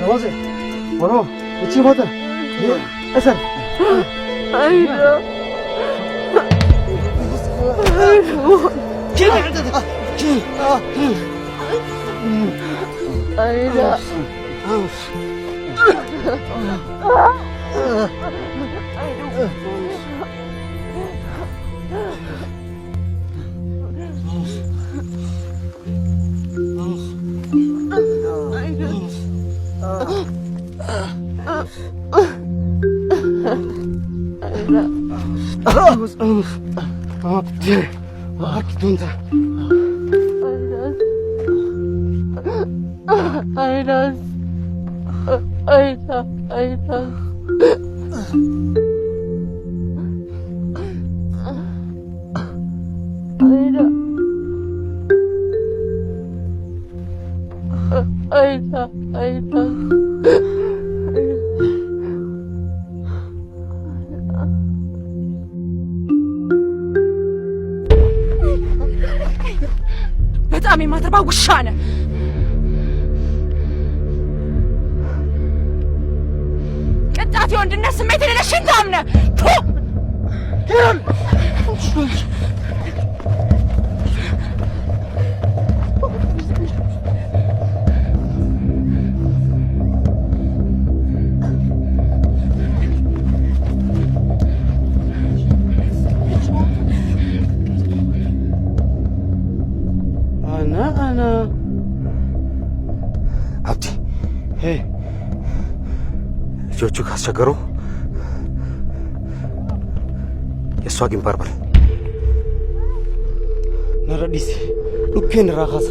نوازي وراه تشي فوتا اسد ايوه كيف عندك ايوه በጣም የማትረባ ውሻ ነህ። ቅጣት የወንድነት ስሜት የሌለሽ ሽንታም ነህ። ልጆቹ ካስቸገሩ የእሷ ግንባር በል ነረዲስ ሉኬን ራኻሳ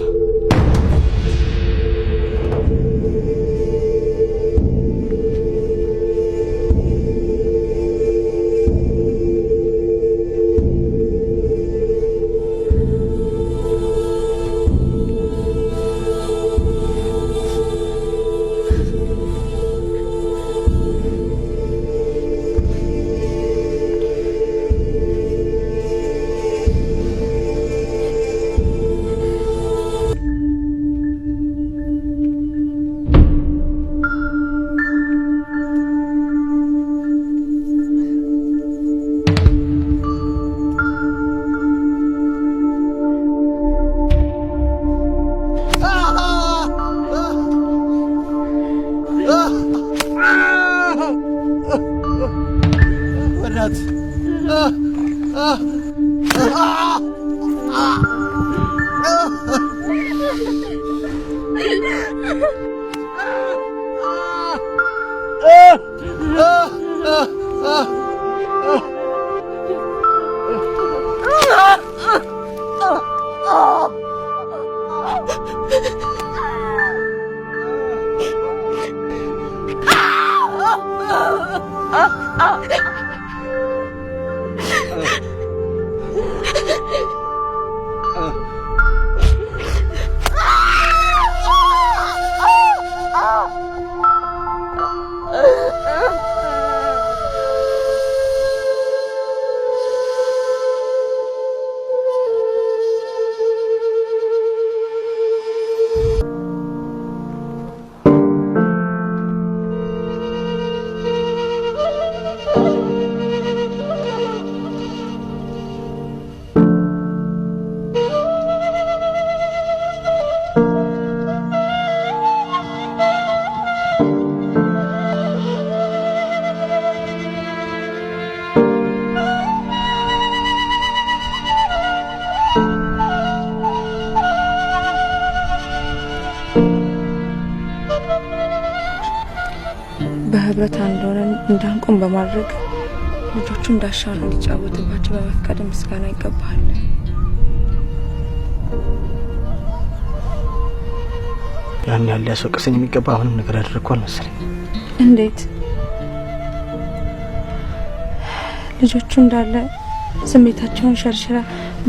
በህብረት አንድ ሆነን እንዳንቆም በማድረግ ልጆቹ እንዳሻሉ እንዲጫወቱባቸው በመፍቀድ ምስጋና ይገባል። ያን ያለ ያስወቅሰኝ የሚገባ አሁንም ነገር አድርጓል መሰለኝ። እንዴት? ልጆቹ እንዳለ ስሜታቸውን ሸርሽራ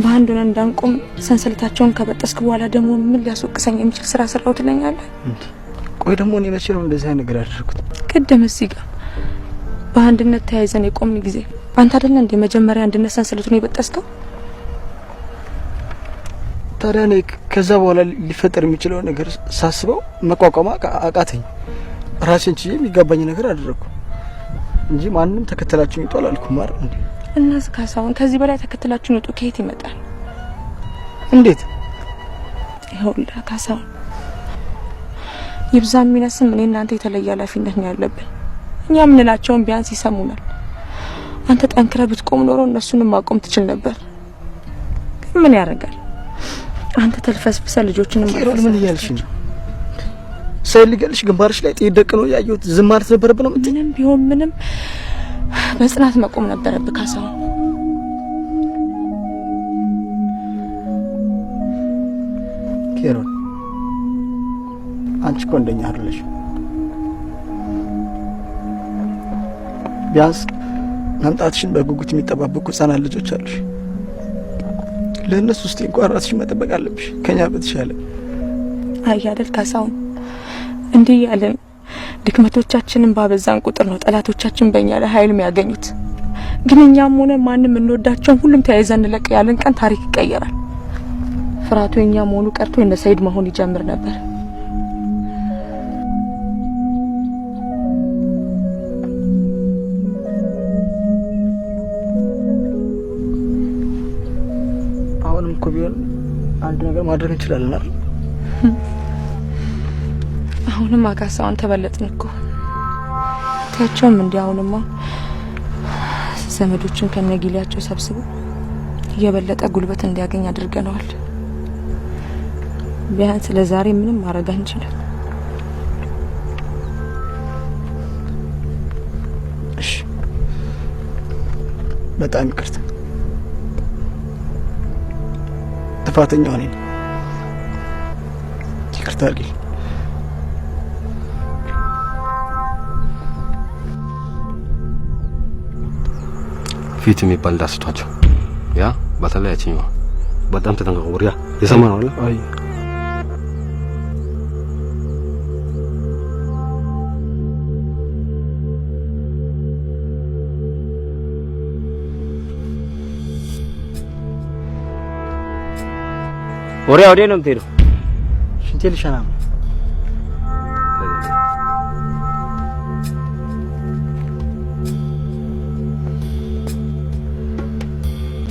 በአንድ ሆነን እንዳንቆም ሰንሰለታቸውን ከበጠስክ በኋላ ደግሞ ምን ሊያስወቅሰኝ የሚችል ስራ ሰራው ትለኛለህ? ቆይ ደግሞ እኔ መቼ ነው እንደዚህ አይነት ነገር ያደረኩት? ቅድም እዚህ ጋር በአንድነት ተያይዘን የቆምን ጊዜ አንተ አይደለ እንደ መጀመሪያ አንድነት ሰንሰለቱን የበጠስከው? ታዲያ እኔ ከዛ በኋላ ሊፈጠር የሚችለው ነገር ሳስበው መቋቋም አቃተኝ። ራሴን ችዬ የሚጋባኝ ነገር አደረኩ እንጂ ማንንም ተከተላችሁ ይጣል አልኩም አይደል እንዴ? እና ካሳሁን ከዚህ በላይ ተከተላችሁ ይጡ ከየት ይመጣል? እንዴት? ይኸውልህ ካሳሁን ይብዛም ይነስም እኔ እናንተ የተለየ ኃላፊነት ነው ያለብን። እኛ ምንላቸውን ቢያንስ ይሰሙናል። አንተ ጠንክረህ ብትቆም ኖሮ እነሱንም ማቆም ትችል ነበር። ግን ምን ያደርጋል? አንተ ተልፈስፍሰ ልጆችንም ማይሮል ምን እያልሽ ነው? ሰይል ሊገልሽ ግንባርሽ ላይ ጥይት ደቅኖ ያየሁት ዝም ማለት ነበረብህ ነው የምትይኝ? ምንም ቢሆን ምንም በጽናት መቆም ነበረብህ ካሳሁን። ኬሮን አንቺ እኮ እንደኛ አይደለሽ። ቢያንስ መምጣትሽን በጉጉት የሚጠባበቁ ህጻናት ልጆች አሉሽ። ለእነሱ ውስጥ እንኳን ራስሽን መጠበቅ አለብሽ ከኛ በተሻለ። አይ አይደል ካሳሁን፣ እንዲህ ያለን ድክመቶቻችንን ባበዛን ቁጥር ነው ጠላቶቻችን በእኛ ላይ ኃይል የሚያገኙት። ግን እኛም ሆነ ማንም እንወዳቸውን ሁሉም ተያይዘን እንለቅ ያለን ቀን ታሪክ ይቀየራል። ፍራቱ የኛ መሆኑ ቀርቶ እንደ ሰይድ መሆን ይጀምር ነበር። አሁንም እኮ ቢሆን አንድ ነገር ማድረግ እንችላለን አይደል? አሁንም አጋሳውን ተበለጥን እኮ ታቸውም እንዲያውንማ ዘመዶችን ከነጊሊያቸው ሰብስበው እየበለጠ ጉልበት እንዲያገኝ አድርገናል። ቢያንስ ለዛሬ ምንም ማድረግ አንችልም። እሺ በጣም ይቅርታ። ጥፋተኛው እኔ ነኝ። ይቅርታ አድርጊልኝ። ፊት የሚባል ዳስቷቸው ያ በተለይ ያቺኛው በጣም ተጠንቀቁ። ወሪያ የሰማነው አይደል? አይ ወሪያ ወዴት ነው የምትሄደው? ሽንቴ ልሸና ነው።